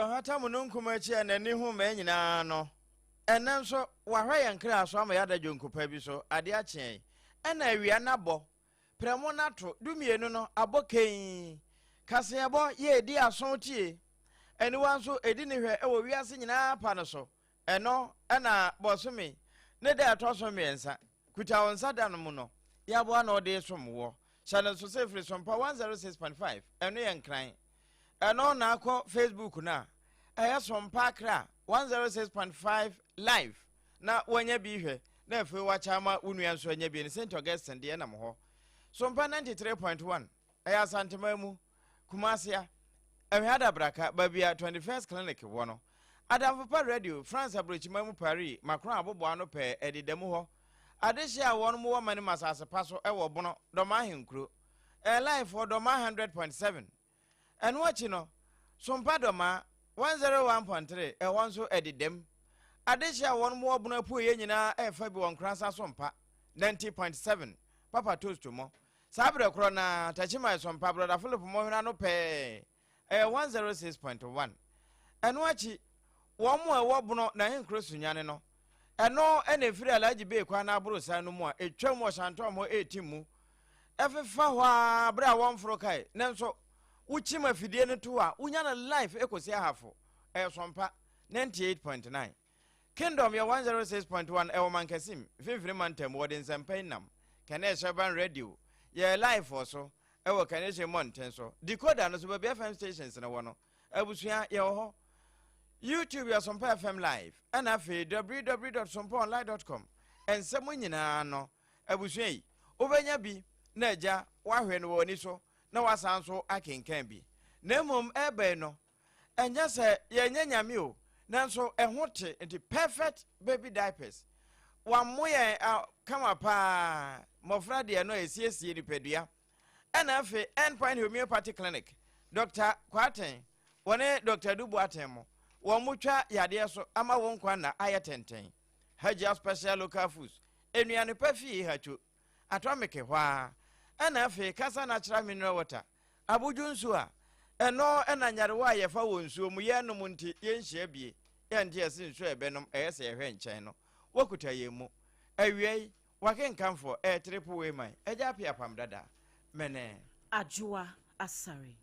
hata mununkumachi anani hu manyina no enanso wahwa yankra so ama yada dwonkopa bi so ade a chen ena awia na bo premo na to dumienu no aboken kase abo ye di ason tie eni wanso edi ne hwe ewo wiase nyina pa no so eno ena bosome ne da atoso miensa kuta wonsa da no mu no yabo na ode somwo channel so se free SOMPA 106.5 eno yankran eno na akọ Facebook na aya SOMPA kra 106.5 live na wanya bi hwe na fe wa chama unua nso anya bi ni St Augustine de na mo ho SOMPA 93.1 aya santema mu kumasia ehada braka babia 21st clinic wono adamfopa radio France abrochima mu Paris Macron abobo ano pe edidemu ho adehia wono mu wo mani masase paso ewo bono doma henkuro live for doma 100.7 eno achi no SOMPA doma 101.3 wonso edidem adehia wono mu wo bono apu ye nyina efa bi won kransa SOMPA 90.7 papa toast mo sabre kro na tachima SOMPA brother Philip mo hina no pe 106.1 eno achi wo mo ewo bono na henkro sunyane no eno ene firi alaji be kwa na abrosa no mu a etwam o shanto mo 18 mu efefa hwa bra won fro kai nenso uchi mafidie ne to a unya na life ekosi ahafo SOMPA 98.9 Kingdom ya 106.1 ewo mankasim fifiri mantem wodin sempai nam kane shaban radio ya live also ewo kane she monten so decoder no so be FM stations na wono abusua ye ho YouTube ya SOMPA FM live and afi www.sompaonline.com ensemu nyina no abusua yi obenya bi na agya wahwe no woni so na wasanso akenkan bi na mom ebe no enya se ye nyanyame o nanso ehote the perfect baby diapers wa moye kama pa mofra de no esiesie ni pedua and afi Endpoint Homeopathy Clinic Dr. Kwaten wone Dr. Dubu Atemo wo mutwa yade so ama won kwa na ayetenten Haja special local foods enuane pafi hacho atomike hwa ana afi kasa natural mineral water abuju nsu a eno enanyarewa yefa wonsuo mu ye no munti yenhia bie yende ase nsu ebenom eyese yehwe nchen no wakuta yemu awiei wakenkamfo triple way man eja pia APAM DADAA mene ADWOA ASARE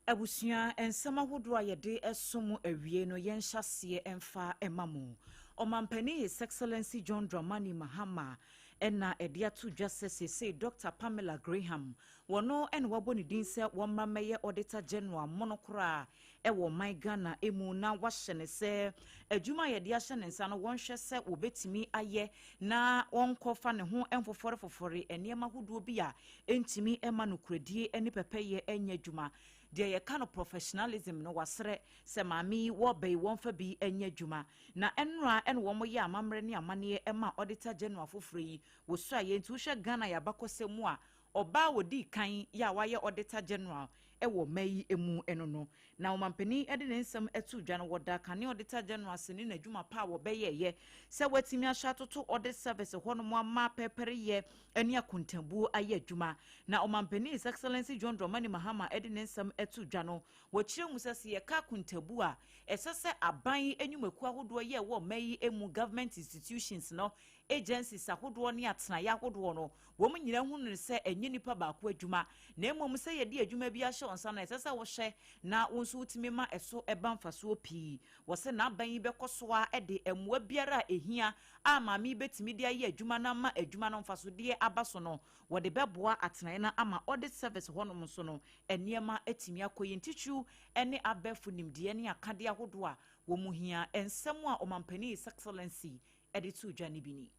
Abusua ensema hodo ayede esomu awie no yenhyase emfa emamu Omampani His Excellency John Dramani Mahama ena ediatu justice say Dr. Pamela Graham wono en waboni din se womma meye auditor general monokora ewo my Ghana emu na wahye se adwuma yede ahye ne nsa no wonhwe se wobetimi aye na wonkofa ne ho enfofore enema hodo bi a entimi ema no kredie eni pepeye enya adwuma de ye kind of professionalism no wasre se mami wo be wonfa bi enya adwuma na enra en wo mo ye amamre ne amane ema auditor general foforo wo so aye nti wo hwe Ghana ya bakosemu a oba wodi kan ya waye auditor general ewo mayi emu enono na omampani ede ne nsem etu dwa no woda kan auditor general sini na dwuma pa wo beyeye se watimi ahya toto audit service ho no mo ama pepere ye eni akontambu aye dwuma na omampani His Excellency John Dramani Mahama ede ne nsem etu dwa no wo kire mu sese ye ka kontambu a esese aban enyumaku ahodo ye wo mayi emu government institutions no agencies ahodo ne atena ya ahodo no wo mu nyina hu ne se enye nipa ba ko adwuma na emom se ye de adwuma bi ahye onsa na esese wo hye na wonso utimi ma eso ebanfaso opi wo se na ban yi bekosoa ede emwa biara ehia ama mi betimi de aye adwuma na ma adwuma no mfaso de abaso no wo de beboa atena na ama audit service honom so no eniema etimi akoyi ntichu ene abefu nimde ne akade ahodo a wo mu hia ensem a omampani His Excellency ede tu dwane bini.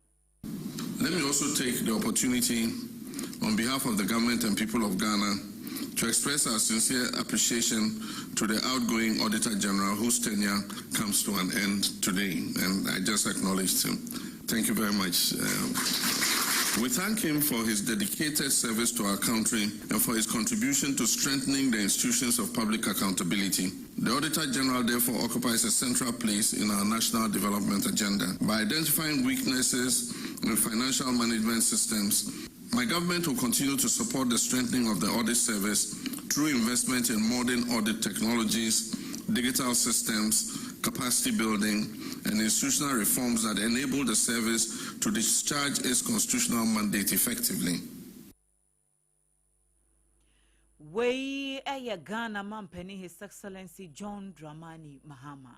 Let me also take the opportunity on behalf of the government and people of Ghana to express our sincere appreciation to the outgoing Auditor General whose tenure comes to an end today, and I just acknowledged him. Thank you very much. We thank him for his dedicated service to our country and for his contribution to strengthening the institutions of public accountability. The Auditor General therefore occupies a central place in our national development agenda. By identifying weaknesses in financial management systems, my government will continue to support the strengthening of the audit service through investment in modern audit technologies, digital systems, capacity building, and institutional reforms that enable the service to discharge its constitutional mandate effectively. Way a Ghana Mampeni, His Excellency John Dramani Mahama.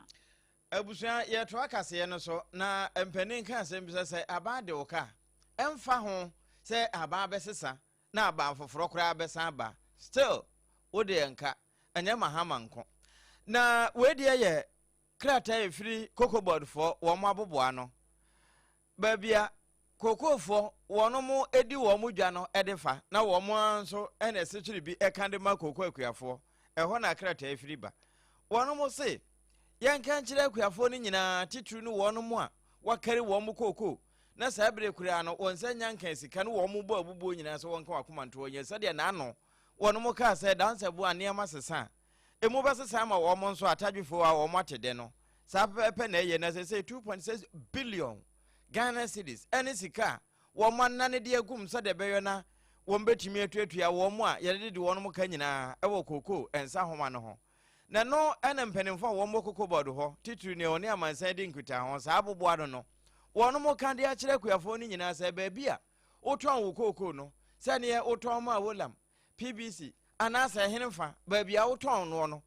Abusia ye to akase no so na empeni kan sem se aba de oka emfa ho se aba besesa na aba foforo kura besa ba still wo de enka anya Mahama nko na we de ye krata efiri kokobod fo wo mo aboboa no babia kokofo wono mo edi wo mo dwa no edefa na wo mo anso ene sekiri bi ekande ma koko akuafo eho na krata efiri ba wono mo se yankan kire akuafo ni nyina titru ni wono mo a wakari wo mo koko na sabre kura no wonsa nyankan sika no wo mo bo abubo nyina so wonka wakomanto onye sade na ano wono mo ka se danse bo aniama sesa emu basesa ma wo mo nso atadwefo a wo mo atede no sa pepe na ye na se 2.6 billion Ghana cedis ene sika wo mo nane de agum so de beyo na wo mbetimi atuatua wo mo a ye de wono mo ka nyina e wo koko ensa homa no ho na no ene mpanimfo wo mo koko bodo ho titru ne oni amansan de nkuta ho sa abobo ado no wono mo kan de a kire kuafo ni nyina sa ba bia oton wo koko no se ne ye oton ma wolam PBC anasa henfa ba bia oton no no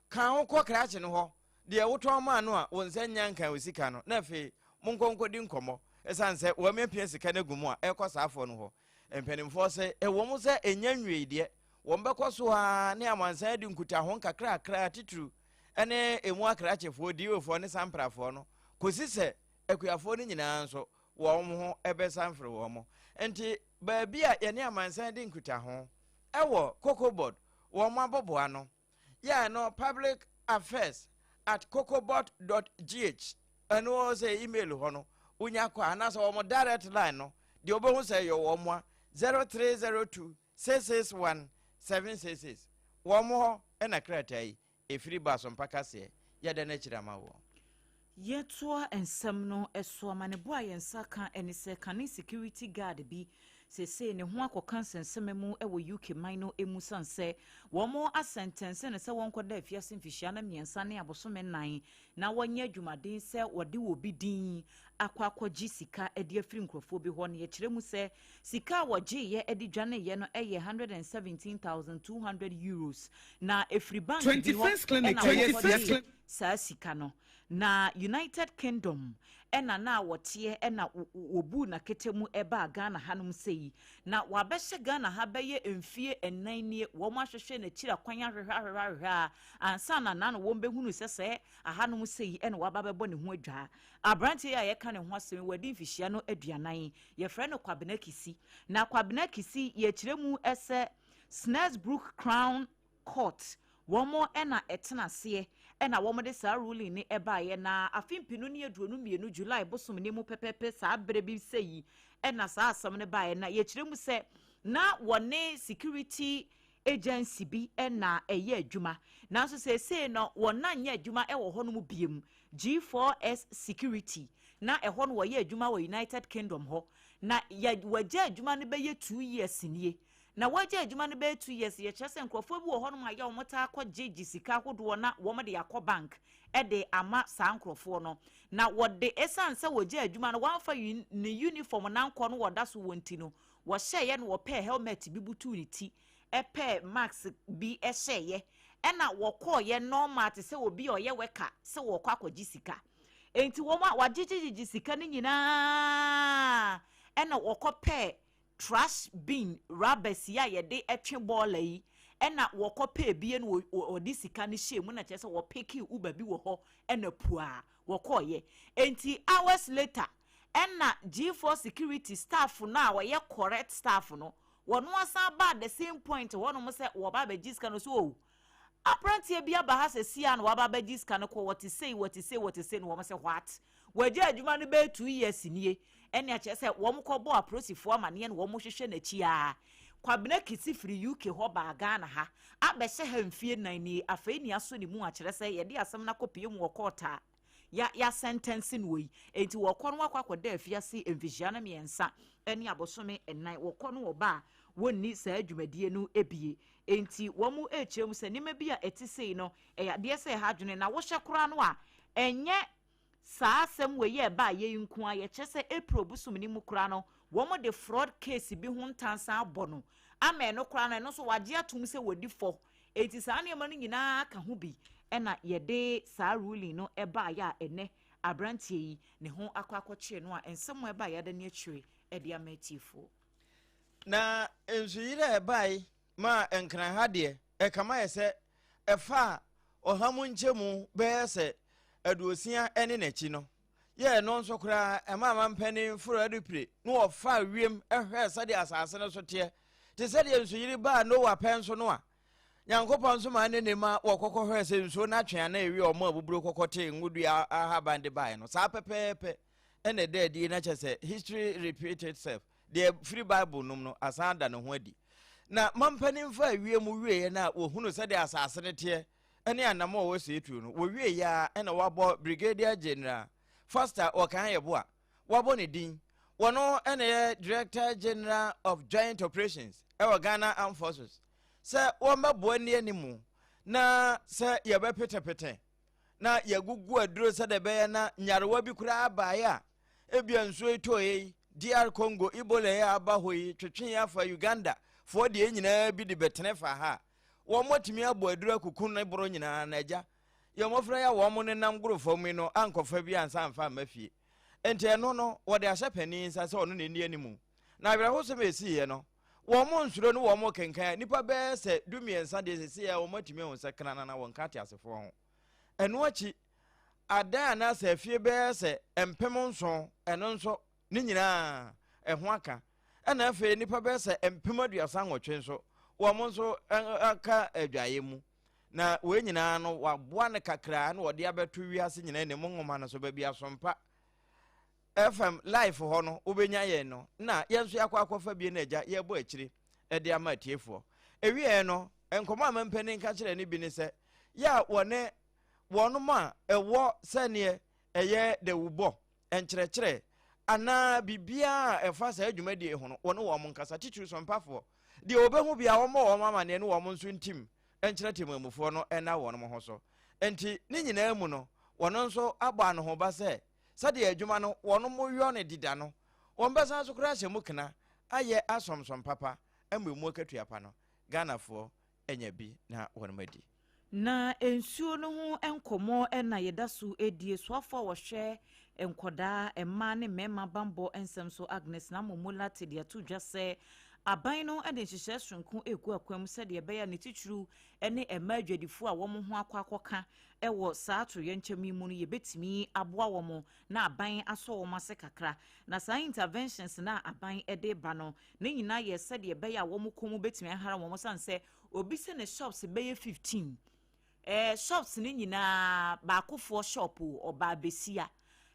kan ho kokra che no ho de oton ma no a wonsa nyankan osika no na fe monkonko di nkomo esanse wo mepia sika na gumu a ekosa afo no ho empanimfo se ewo mo se enyanwe de wo mbekoso a ne amansan di nkuta ho kakra kra titru ene emu akra chefo di ofo ne samprafo no kosi se akuafo ni nyina nso wo mo ho ebesanfre wo mo enti ba bia ye ne amansan di nkuta ho ewo kokobod wo mo aboboa no ya no public affairs @kokobot.gh and was a email hono unya kwa anasa wo mo direct line no de obo say yo wo mo 0302 661 766 wo mo e na krata yi efiri ba so mpaka se ya da na chirama wo Yetua ensem no eso amane bo ayensa kan eni se kan security guard bi se ne ho akokan sensem mu e wo UK mino emu sanse wo mo asentence ne se won koda afiase mfihia na miensa ne abosome nan na wonye adwumaden se wode wo bi din akwakoji sika edi afiri nkrofo bi ho ne ye kire mu se sika woje ye edi dwane ye no eye 117,200 euros na efiri bank bi ho 21st clinic sa sika no na United Kingdom ena na wote ena wobu na ketemu eba Ghana hanum sei na wabehye Ghana ha beye emfie enan nie wo ma hwehwe na kira kwanya hwehwa ansa na na wo mbehunu sese ahanum sei ena wababebo ne ho adwa abrantie ya ye ka ne ho asem wadi mfihia no aduanan ye frɛ no kwabena kisi na kwabena kisi ye kiremu ese Snaresbrook Crown Court womo ena etenase ena womo de sa ruling ni eba ye na afimpinu ni eduonu mienu July bosom ni mu pepepe sa abere bi sei ena sa asam ne ba ye na ye kiremu se na wone security agency bi ena eye adwuma na so se no wona nya adwuma e wo hono mu biem G4S security na e hono wo ye adwuma wo United Kingdom ho na ya wagye adwuma ne be ye 2 years nie na wagye adwuma ne be 2 years ye kyese nkrofo bi wo hono ma ya wo mota akogye sika hodo na wo mo de yakọ bank e de ama sa nkrofo no na wo de esanse wagye adwuma no wan fa ne uniform na nkọ no woda so wonti no wo hyeye no wo pay helmet bi butu ni ti e pay max bi e hyeye e na wo kọ ye normal te se obi oye weka se wo kọ akogye sika enti wo ma wagye sika ni nyina e na wo kọ pay trash bin rubbers ya ye de etwe bola yi ena wokope bie no odi sika ne hyemu na kyese wo peki uba bi wo ho ena pua wokoye enti hours later ena G4 security staff na wo ye correct staff no wono asan ba the same point wono mo se wo ba be sika no so aprantie bia ba ha se sia no waba ba diska no ko what is say no wo say what waje adwuma no be 2 years nie ene a che se wo mko bo aprosifo amane no wo mo hwehwe na chi a kwabena kiti firi UK ho ba Ghana ha abehye ha mfie nan ni afei ni aso ni mu a kire se ye de asem na kopie mu okota ya sentencing we enti wo kono akwakoda afiase envihia na miensa ene abosome enan wo kono wo ba wonni saa adwumadie no ebie enti wo mu echem se nima bia etisei no ya de se ha dwene na wo hye kora no a enye saa asem we ye ba ye nku a ye kyese April busum ni mu kora no wo mo de fraud case bi ho ntansa abono ama no kora no so wagye atum se wodi fo enti saa ne ma no nyina ka ho bi ena ye de saa ruling no eba ya ene abrantie yi ne ho akwakoche no a ensem eba ya de ne atwire e de amatifo na ensuyire ebai ma enkran ha de e kama ye se efa ohamu nchemu be se aduosia ene nachi no ye no nso kra ema mpani furo adupre no ofa wiem ehwe sade asase no so te sade ensuyire ba no wa penso no a Yankopon so ma ne ma wokoko hwe se nso na twen na ewi omo abuburo kokote ngudu ahabande bae no sa pepepe ene dedi na chese history repeat itself the free bible num no asanda ne ho adi na mampani mfa awie mu wie na wohunu se de asase ne te ene anamo wo se etu no wo wie ya ene wabo brigadier general faster okan yebo a wabo ne din wono ene director general of joint operations e Ghana Armed Forces se womba boani animu na se yebe petepete na yagugu aduro se de be na nyarewa bi kura abaya ebia nso etoyi DR Congo Ebola ya abahoyi twetwen ya fa Uganda fo de nyina bi de betene fa ha wo motimi abo aduro akukun na boro nyina na agya ye mofra ya wo mo ne nam gorofo mu no ankofa bi ansa amfa mafie ente no wo de ahye pani nsa se ono ne ni animu na bra ho se be si ye no wo mo nsuro no wo mo kenkan nipa be se dumiensa de se ya wo matimi ho se kana na won kate asefo ho eno achi adan na se fie be se empem nso eno nso ni nyina ho aka na afi nipa be se empem aduasa nwotwe nso wo mo nso aka adwaye mu na we nyina no waboa ne kakra na wo de abeto wiase nyina ne mo ngoma na so ba bia sompa FM live ho no obenya ye no na yenso yakwakofa bie na agya ye bo akire e de ama tiefo ewie no enkomo amampani nka kire ne bi ne se ya wone wono ma ewo sane eye de wubo enkyerɛkyerɛ ana bibia efa sa adwumadi ho no wono wo mo nkasa titiri sompafo de obehu bia wo mo wo mama ne wo mo nso ntim enkyerɛtemamufo no ena wono mo ho so enti ne nyina mu no wono nso agba no ho ba se sade adwuma no wono mo yo ne dida no won besa so kura hye mu kena aye asomsom papa ememu akatuapa no Ghanafo enya bi na wono madi na ensuo no ho enkomo na yeda so edie so afọ wo hwe enkoda emma ne mema bambo ensem so Agnes na momula te de to dwa se aban no ene hyehyɛ sonko egu akwam se de be ya ne tituru ene emma adwadifo a wo mo ho akwakoka ewo saa to yenkyemi mu no yebetimi aboa wo mo na aban aso wo mase kakra na saa interventions na aban ede ba no ne nyina ye se de be ya wo mo komu betimi ahara wo mo sanse obi se ne shops be ye 15 shops ni nyina ba akofo shop o ba besia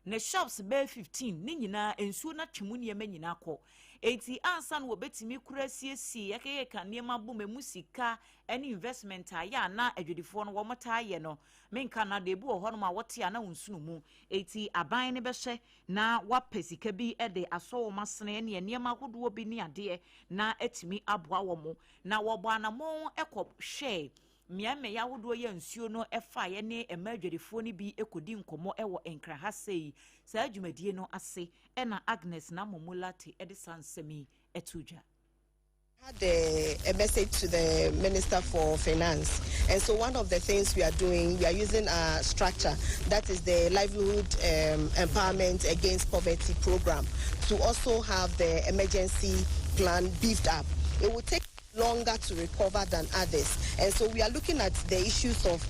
ne shops be 15 ni nyina ensuo na twemu ne ma nyina kɔ enti ansa no obetimi kura siesie yakeye kan ne ma bo memu sika any investment aya na adwedifo no wo mota ye no menka na de bu ho no ma wote ana unsunu mu enti aban ne behye na wapesika bi de aso wo masene ne ma hodo bi ne ade na atimi aboa wo mo na wo bo anamo ekɔ miame ya wodo ye nsuo no efa ye ne emadwadifo ni bi ekodi nkomo ewo enkra ha sei saa adwumadie no ase ena Agnes na momula te edison semi etudwa had a message to the Minister for Finance, and so one of the things we are doing, we are using a structure that is the Livelihood Empowerment Against Poverty program to also have the emergency plan beefed up. It will take longer to recover than others, and so we are looking at the issues of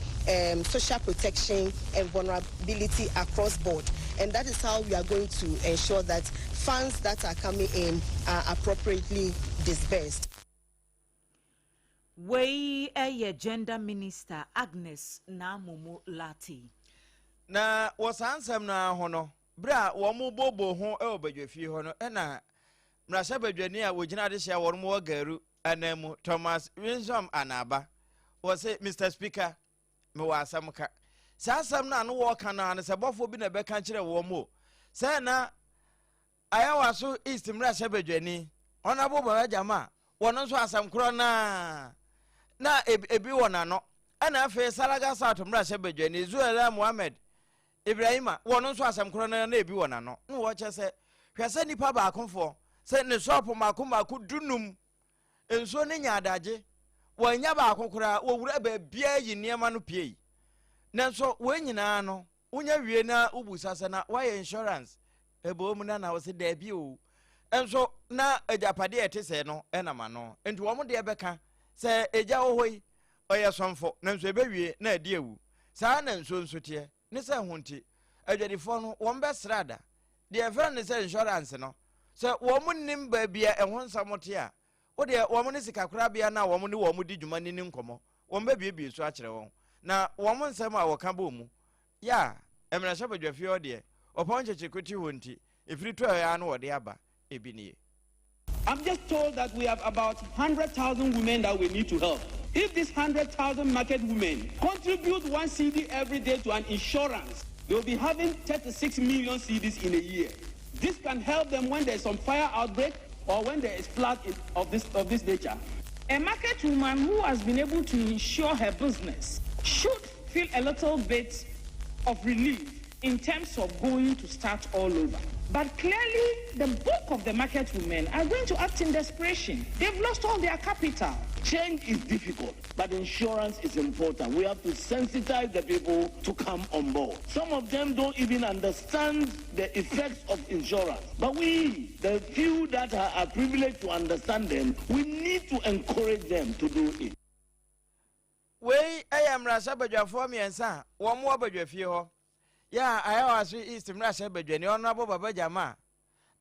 social protection and vulnerability across board, and that is how we are going to ensure that funds that are coming in are appropriately disbursed. Wei eye gender minister Agnes Namumu Lati. Na wasansam na hono bra wo mu bobo ho e obadwafi hono e na mrasha badwani a wogina de hia woro mo garu anamu Thomas Winsom Anaba wo say Mr Speaker me wasam ka sasam na no wo kan na se bofo bi na be kan kire wo mo se na ayawa so East mrasha badwani ona bobo ajama wono so asam kro na ebi wona no ana afi Salaga South mrasha badwani Zuela Mohammed Ibrahima wono so asam kro na ebi wona no no wo che se hwese nipa ba akonfo se ne sopo makomako dunum enso ne nyaadaje wanya ba akokora wo wura ba bia yi niema no pie nanso wenyina no unya wie na ubusa se na why insurance ebo mu na wo se da bi o enso na ejapade etese no enama no enti wo mo de beka se eja ohoi oye somfo nanso ebe wie na ade ewu saa na nso tie ne se honti adwadifo no wo mbe srada de friend ne se insurance no se wo mo nim ba bia ehon samote a wo de wo mo ne sikakura bia na wo mo ne wo mo di dwuma ni nkomo wo mbe bie so akere won na wo mo nsem a wo ka bo mu ya emra sha badwafi o de opon chechekuti honti ifiri to ya na wo de aba ebini. I'm just told that we have about 100,000 women that we need to help. If these 100,000 market women contribute 1 CD every day to an insurance, they will be having 36 million CDs in a year. This can help them when there's some fire outbreak or when there is flood of this nature. A market woman who has been able to insure her business should feel a little bit of relief in terms of going to start all over. But clearly, the bulk of the market women are going to act in desperation. They've lost all their capital. Change is difficult, but insurance is important. We have to sensitize the people to come on board. Some of them don't even understand the effects of insurance. But we, the few that are privileged to understand them, we need to encourage them to do it. We am Rasha Badwafo miensa, wo mo badwafi ho. Ya ayawa so East mrasha badwani honorable Baba Jama.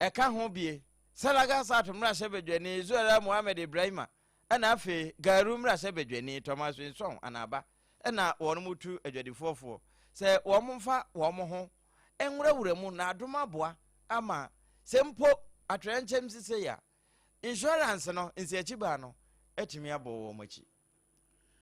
Eka ho bie. Salaga South mrasha badwani Zuela Mohammed Ibrahima. Ena afi garu mrasha badwani Thomas Winsom Anaba. Ena wono mutu adwadifofo. Se wo mfa wo mo ho enwurawura mu na adoma boa ama sempo atrenchem sise ya. Insurance no nsi achiba no etimi abo wo machi.